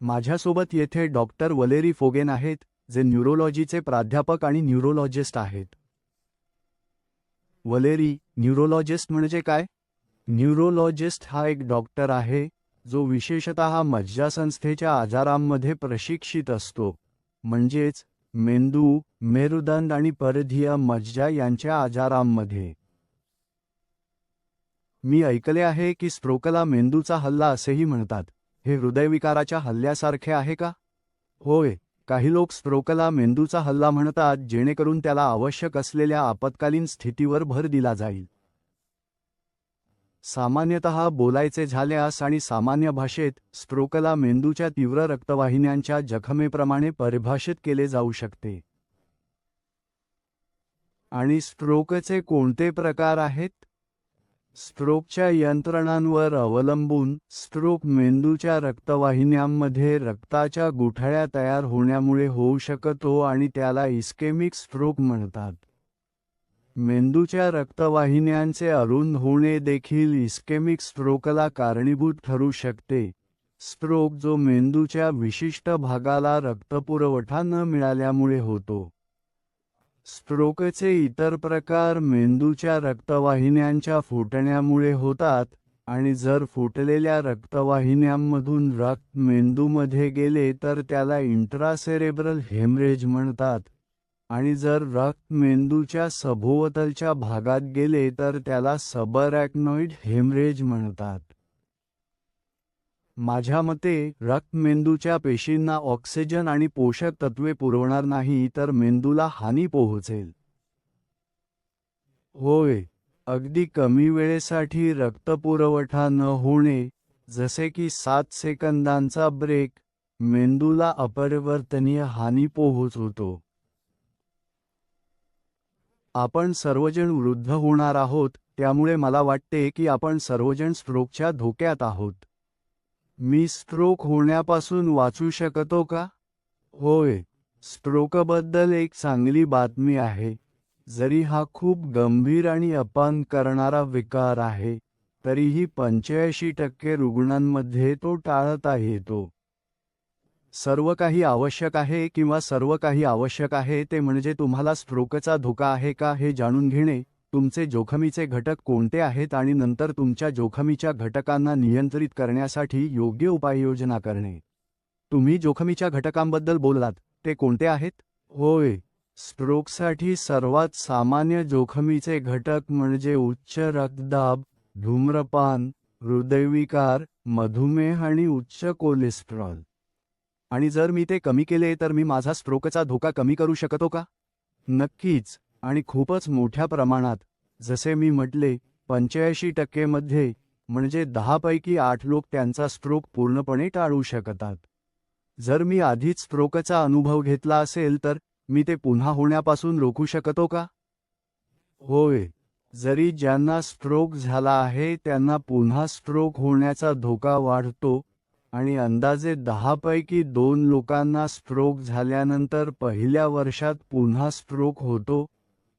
माझ्यासोबत येथे doctor Valery Phogen आहेत, जे न्यूरोलॉजीचे प्राध्यापक आणि न्यूरोलॉजिस्ट आहेत. वलेरी, न्यूरोलॉजिस्ट म्हणजे काय? न्यूरोलॉजिस्ट हा एक डॉक्टर आहे, जो विशेषतः मज्जासंस्थेच्या आजारांमध्ये प्रशिक्षित असतो, म्हणजेच मेंदू, मेरुदंड आणि परधीय मज्जा यांच्या आजारांमध्ये. मी ऐकले आहे की स्ट्रोकला मेंदूचा हल्ला असेही म्हणतात. हे हृदयविकाराच्या हल्ल्यासारखे आहे का? होय, काही लोक स्ट्रोकला मेंदूचा हल्ला म्हणतात, जेणेकरून त्याला आवश्यक असलेल्या आपत्कालीन स्थितीवर भर दिला जाईल. सामान्यतः बोलायचे झाल्यास आणि सामान्य भाषेत, स्ट्रोकला मेंदूच्या तीव्र रक्तवाहिन्यांच्या जखमेप्रमाणे परिभाषित केले जाऊ शकते. आणि स्ट्रोकचे कोणते प्रकार आहेत? स्ट्रोकच्या यंत्रणांवर अवलंबून, स्ट्रोक मेंदूच्या रक्तवाहिन्यांमध्ये रक्ताच्या गुठळ्या तयार होण्यामुळे होऊ शकतो आणि त्याला इस्केमिक स्ट्रोक म्हणतात. मेंदूच्या रक्तवाहिन्यांचे अरुंद होणे देखील इस्केमिक स्ट्रोकला कारणीभूत ठरू शकते. स्ट्रोक जो मेंदूच्या विशिष्ट भागाला रक्तपुरवठा न मिळाल्यामुळे होतो. स्ट्रोकचे इतर प्रकार मेंदूच्या रक्तवाहिन्यांच्या फुटण्यामुळे होतात, आणि जर फुटलेल्या रक्तवाहिन्यांमधून रक्त मेंदूमध्ये गेले तर त्याला इंट्रासेरेब्रल हेमरेज म्हणतात, आणि जर रक्त मेंदूच्या सभोवतालच्या भागात गेले तर त्याला सबअरॅक्नॉइड हेमरेज म्हणतात. माझ्या मते, रक्त मेंदूच्या पेशींना ऑक्सिजन आणि पोषक तत्वे पुरवणार नाही तर मेंदूला हानी पोहोचेल. होय, अगदी कमी वेळेसाठी रक्तपुरवठा न होणे, जसे की 7 सेकंदांचा ब्रेक, मेंदूला अपरिवर्तनीय हानी पोहोचवतो. आपण सर्वजण वृद्ध होणार आहोत, त्यामुळे मला वाटते की आपण सर्वजण स्ट्रोकच्या धोक्यात आहोत. मी स्ट्रोक होण्यापासून वाचू शकतो का? होय, स्ट्रोकबद्दल एक चांगली बातमी आहे. जरी हा खूप गंभीर आणि अपंग करणारा विकार आहे, तरीही 85% रुग्णांमध्ये तो टाळता येतो. सर्व काही आवश्यक आहे किंवा सर्व काही आवश्यक आहे ते म्हणजे तुम्हाला स्ट्रोकचा धोका आहे का हे जाणून घेणे, तुमचे जोखमीचे घटक कोणते आहेत आणि नंतर तुमच्या जोखमीच्या घटकांना नियंत्रित करण्यासाठी योग्य उपाययोजना करणे. तुम्ही जोखमीच्या घटकांबद्दल बोललात, ते कोणते आहेत? होय, स्ट्रोकसाठी सर्वात सामान्य जोखमीचे घटक म्हणजे उच्च रक्तदाब, धूम्रपान, हृदयविकार, मधुमेह आणि उच्च कोलेस्टेरॉल. आणि जर मी ते कमी केले तर मी माझा स्ट्रोकचा धोका कमी करू शकतो का? नक्कीच, आणि खूपच मोठ्या प्रमाणात. जसे मी म्हटले, 85% मध्ये, म्हणजे 10 पैकी 8 लोक त्यांचा स्ट्रोक पूर्णपणे टाळू शकतात. जर मी आधीच स्ट्रोकचा अनुभव घेतला असेल तर मी ते पुन्हा होण्यापासून रोखू शकतो का? होय, जरी ज्यांना स्ट्रोक झाला आहे त्यांना पुन्हा स्ट्रोक होण्याचा धोका वाढतो, आणि अंदाजे 10 पैकी 2 लोकांना स्ट्रोक झाल्यानंतर पहिल्या वर्षात पुन्हा स्ट्रोक होतो,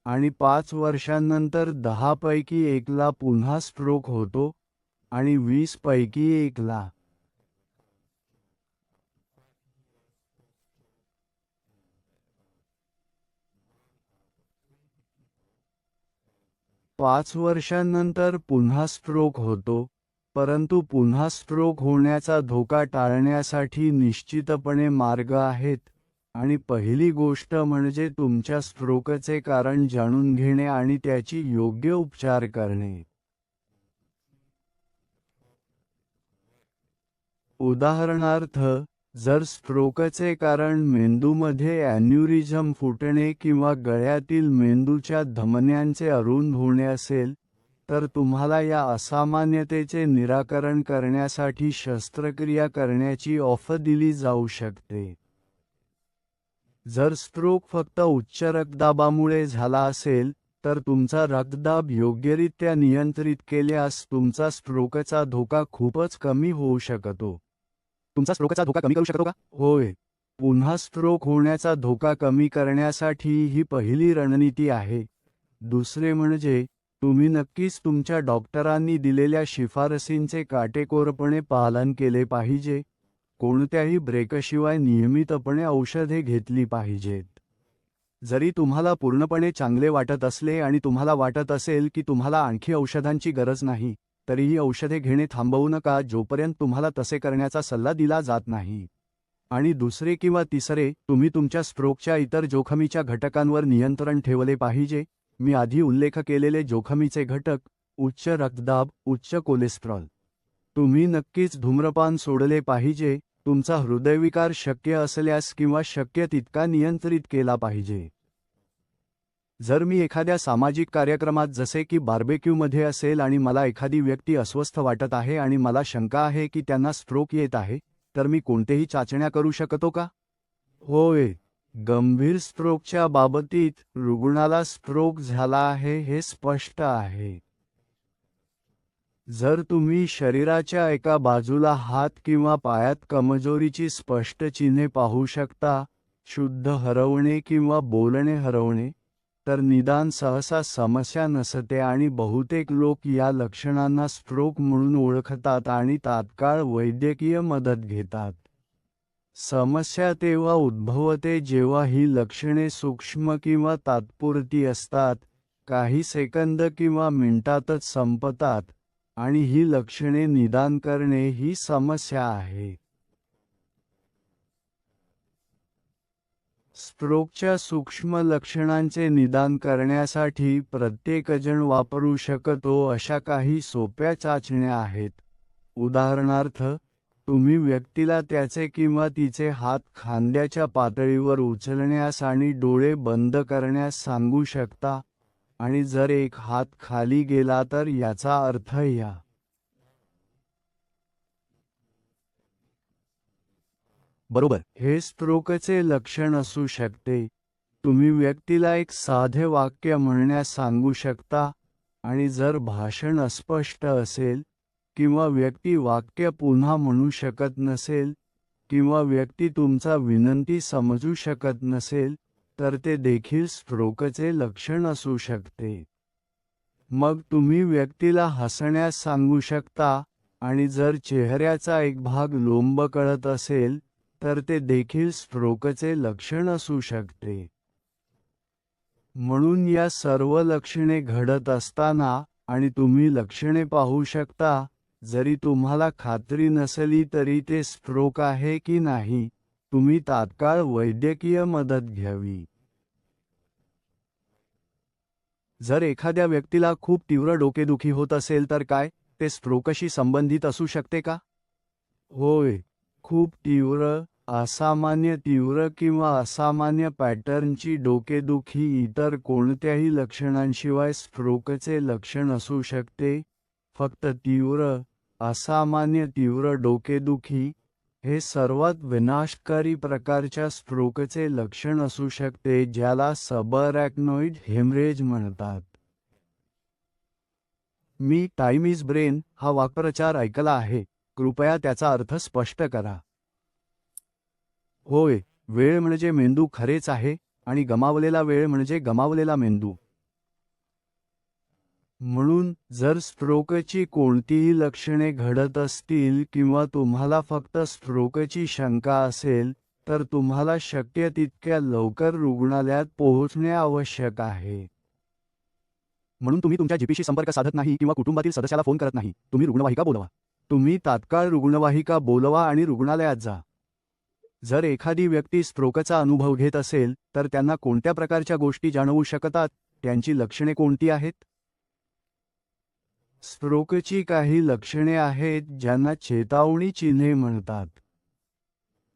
आणि 5 वर्षांनंतर 10 पैकी 1ला पुन्हा स्ट्रोक होतो, आणि 20 पैकी 1ला. पाच वर्षांनंतर पुन्हा स्ट्रोक होतो, परंतु पुन्हा स्ट्रोक होण्याचा धोका टाळण्यासाठी निश्चितपणे मार्ग आहेत, आणि पहिली गोष्ट म्हणजे तुमच्या स्ट्रोकचे कारण जाणून घेणे आणि त्याची योग्य उपचार करणे. उदाहरणार्थ, जर स्ट्रोकचे कारण मेंदूमध्ये ॲन्युरिझम फुटणे किंवा गळ्यातील मेंदूच्या धमन्यांचे अरुंद होणे असेल, तर तुम्हाला या असामान्यतेचे निराकरण करण्यासाठी शस्त्रक्रिया करण्याची ऑफर दिली जाऊ शकते. जर स्ट्रोक फक्त उच्च रक्तदाबामुळे झाला असेल, तर तुमचा रक्तदाब योग्यरित्या नियंत्रित केल्यास तुमचा स्ट्रोकचा धोका खूपच कमी होऊ शकतो. तुमचा स्ट्रोकचा धोका कमी करू शकतो का? होय, पुन्हा स्ट्रोक होण्याचा धोका कमी करण्यासाठी ही पहिली रणनीती आहे. दुसरे म्हणजे, तुम्ही नक्कीच तुमच्या डॉक्टरांनी दिलेल्या शिफारसींचे काटेकोरपणे पालन केले पाहिजे. कोणत्याही ब्रेकशिवाय नियमितपणे औषधे घेतली पाहिजेत. जरी तुम्हाला पूर्णपणे चांगले वाटत असले आणि तुम्हाला वाटत असेल की तुम्हाला आणखी औषधांची गरज नाही, तरीही औषधे घेणे थांबवू नका जोपर्यंत तुम्हाला तसे करण्याचा सल्ला दिला जात नाही. आणि दुसरे किंवा तिसरे, तुम्ही तुमच्या स्ट्रोकच्या इतर जोखमीच्या घटकांवर नियंत्रण ठेवले पाहिजे. मी आधी उल्लेख केलेले जोखमीचे घटक: उच्च रक्तदाब, उच्च कोलेस्ट्रॉल. तुम्ही नक्कीच धूम्रपान सोडले पाहिजे, तुमचा हृदयविकार शक्य असल्यास किंवा शक्य तितका नियंत्रित केला पाहिजे. जर मी एखाद्या सामाजिक कार्यक्रमात जसे की बार्बेक्यूमध्ये असेल आणि मला एखादी व्यक्ती अस्वस्थ वाटत आहे आणि मला शंका आहे की त्यांना स्ट्रोक येत आहे, तर मी कोणतेही चाचण्या करू शकतो का? होय. गंभीर स्ट्रोकच्या बाबतीत रुग्णाला स्ट्रोक झाला आहे हे स्पष्ट आहे. जर तुम्ही शरीराच्या एका बाजूला हात किंवा पायात कमजोरीची स्पष्ट चिन्हे पाहू शकता, शुद्ध हरवणे किंवा बोलणे हरवणे, तर निदान सहसा समस्या नसते आणि बहुतेक लोक या लक्षणांना स्ट्रोक म्हणून ओळखतात आणि तात्काळ वैद्यकीय मदत घेतात. समस्या तेव्हा उद्भवते जेव्हा ही लक्षणे सूक्ष्म किंवा तात्पुरती असतात, काही सेकंद किंवा मिनिटातच संपतात, आणि ही लक्षणे निदान करणे ही समस्या आहे. स्ट्रोकच्या सूक्ष्म लक्षणांचे निदान करण्यासाठी प्रत्येकजण वापरू शकतो अशा काही सोप्या चाचण्या आहेत. उदाहरणार्थ, तुम्ही व्यक्तीला त्याचे किंवा तिचे हात खांद्याच्या पातळीवर उचलण्यास आणि डोळे बंद करण्यास सांगू शकता, आणि जर एक हात खाली गेला तर याचा अर्थ या बरोबर हे स्ट्रोकचे लक्षण असू शकते. तुम्ही व्यक्तीला एक साधे वाक्य म्हणण्यास सांगू शकता, आणि जर भाषण अस्पष्ट असेल, किंवा व्यक्ती वाक्य पुन्हा म्हणू शकत नसेल, किंवा व्यक्ती तुमचा विनंती समजू शकत नसेल, तर ते देखील स्ट्रोकचे लक्षण असू शकते. मग तुम्ही व्यक्तीला हसण्यास सांगू शकता, आणि जर चेहऱ्याचा एक भाग लोंबकळत असेल, तर ते देखील स्ट्रोकचे लक्षण असू शकते. म्हणून या सर्व लक्षणे घडत असताना, आणि तुम्ही लक्षणे पाहू शकता, जरी तुम्हाला खात्री नसली तरी ते स्ट्रोक आहे की नाही, तुम्ही तात्काळ वैद्यकीय मदत घ्यावी. जर एखाद्या व्यक्तीला खूप तीव्र डोकेदुखी होत असेल तर काय ते स्ट्रोकशी संबंधित असू शकते का? होय. खूप तीव्र, असामान्य तीव्र किंवा असामान्य पॅटर्नची डोकेदुखी इतर कोणत्याही लक्षणांशिवाय स्ट्रोकचे लक्षण असू शकते. फक्त तीव्र, असामान्य तीव्र डोकेदुखी हे सर्वात विनाशकारी प्रकारच्या स्ट्रोकचे लक्षण असू शकते, ज्याला सबअरॅक्नोइड हेमरेज म्हणतात. मी टाइम इज ब्रेन हा वाक्प्रचार ऐकला आहे, कृपया त्याचा अर्थ स्पष्ट करा. होय, वेळ म्हणजे मेंदू खरेच आहे, आणि गमावलेला वेळ म्हणजे गमावलेला मेंदू. म्हणून जर स्ट्रोकची कोणतीही लक्षणे घडत असतील किंवा तुम्हाला फक्त स्ट्रोकची शंका असेल, तर तुम्हाला शक्य तितक्या लवकर रुग्णालयात पोहोचणे आवश्यक आहे. म्हणून तुम्ही तुमच्या जीपीशी संपर्क साधत नाही किंवा कुटुंबातील सदस्याला फोन करत नाही, तुम्ही रुग्णवाहिका बोलवा. तुम्ही तात्काळ रुग्णवाहिका बोलवा आणि रुग्णालयात जा. जर एखादी व्यक्ती स्ट्रोकचा अनुभव घेत असेल तर त्यांना कोणत्या प्रकारच्या गोष्टी जाणवू शकतात, त्यांची लक्षणे कोणती आहेत? स्ट्रोकची काही लक्षणे आहेत ज्यांना चेतावणी चिन्हे म्हणतात.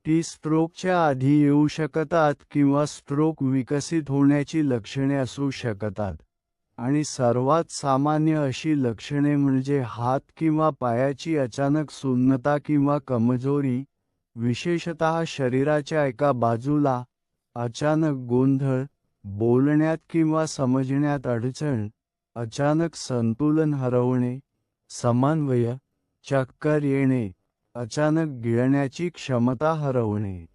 ती स्ट्रोकच्या आधी येऊ शकतात किंवा स्ट्रोक विकसित होण्याची लक्षणे असू शकतात, आणि सर्वात सामान्य अशी लक्षणे म्हणजे हात किंवा पायाची अचानक सुन्नता किंवा कमजोरी, विशेषतः शरीराच्या एका बाजूला, अचानक गोंधळ, बोलण्यात किंवा समजण्यात अडचण, अचानक संतुलन हरवणे, समन्वय, चक्कर येणे, अचानक गिळण्याची क्षमता हरवणे.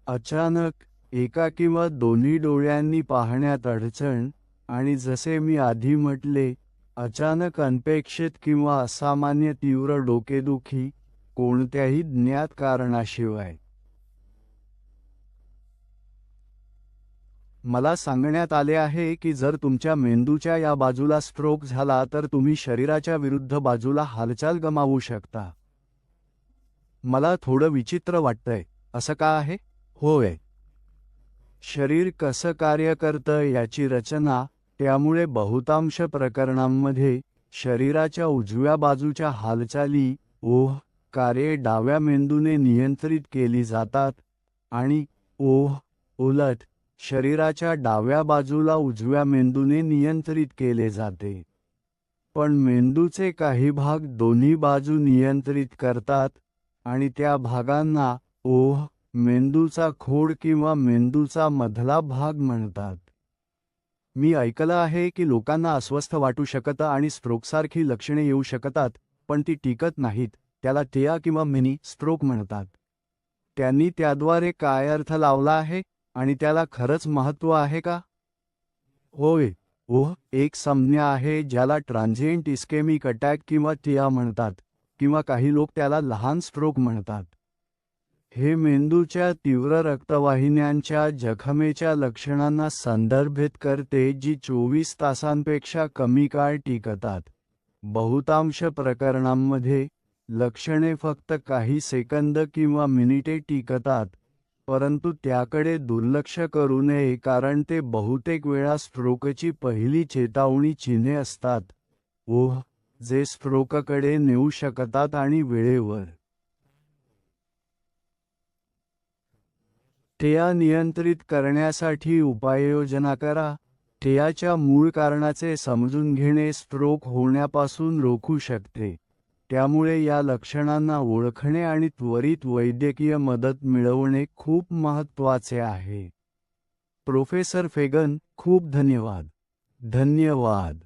अचानक, एका किंवा दोन्ही डोळ्यांनी पाहण्यात अडचण, आणि जसे मी आधी म्हटले, अचानक अनपेक्षित किंवा असामान्य तीव्र डोकेदुखी, कोणत्याही ज्ञात कारणाशिवाय. मला सांगण्यात आले आहे की जर तुमच्या मेंदूच्या या बाजूला स्ट्रोक झाला तर तुम्ही शरीराच्या विरुद्ध बाजूला हालचाल गमावू शकता. मला थोडं विचित्र वाटतंय, असं का आहे? होय. शरीर कसं कार्य करतं याची रचना, त्यामुळे बहुतांश प्रकरणांमध्ये शरीराच्या उजव्या बाजूच्या हालचाली कार्ये डाव्या मेंदूने नियंत्रित केली जातात, आणि उलट शरीराच्या डाव्या बाजूला उजव्या मेंदूने नियंत्रित केले जाते. पण मेंदूचे काही भाग दोन्ही बाजू नियंत्रित करतात, आणि त्या भागांना मेंदूचा खोड किंवा मेंदूचा मधला भाग म्हणतात. मी ऐकलं आहे की लोकांना अस्वस्थ वाटू शकतं आणि स्ट्रोकसारखी लक्षणे येऊ शकतात, पण ती टिकत नाहीत. त्याला टिया किंवा मिनी स्ट्रोक म्हणतात. त्यांनी त्याद्वारे काय अर्थ लावला आहे, आणि त्याला खरंच महत्त्व आहे का? होय. एक संज्ञा आहे ज्याला ट्रान्झिएंट इस्केमिक अटॅक किंवा टिया म्हणतात, किंवा काही लोक त्याला लहान स्ट्रोक म्हणतात. हे मेंदूच्या तीव्र रक्तवाहिन्यांच्या जखमेच्या लक्षणांना संदर्भित करते जी 24 तासांपेक्षा कमी काळ टिकतात. बहुतांश प्रकरणांमध्ये लक्षणे फक्त काही सेकंद किंवा मिनिटे टिकतात, परंतु त्याकडे दुर्लक्ष करू नये कारण ते बहुतेक वेळा स्ट्रोकची पहिली चेतावणी चिन्हे असतात, जे स्ट्रोककडे नेऊ शकतात आणि वेळेवर टिया नियंत्रित करण्यासाठी उपाययोजना करा. टियाच्या मूळ कारणाचे समजून घेणे स्ट्रोक होण्यापासून रोखू शकते. त्यामुळे या लक्षणांना ओळखणे आणि त्वरित वैद्यकीय मदत मिळवणे खूप महत्त्वाचे आहे. प्रोफेसर फेगन, खूप धन्यवाद. धन्यवाद.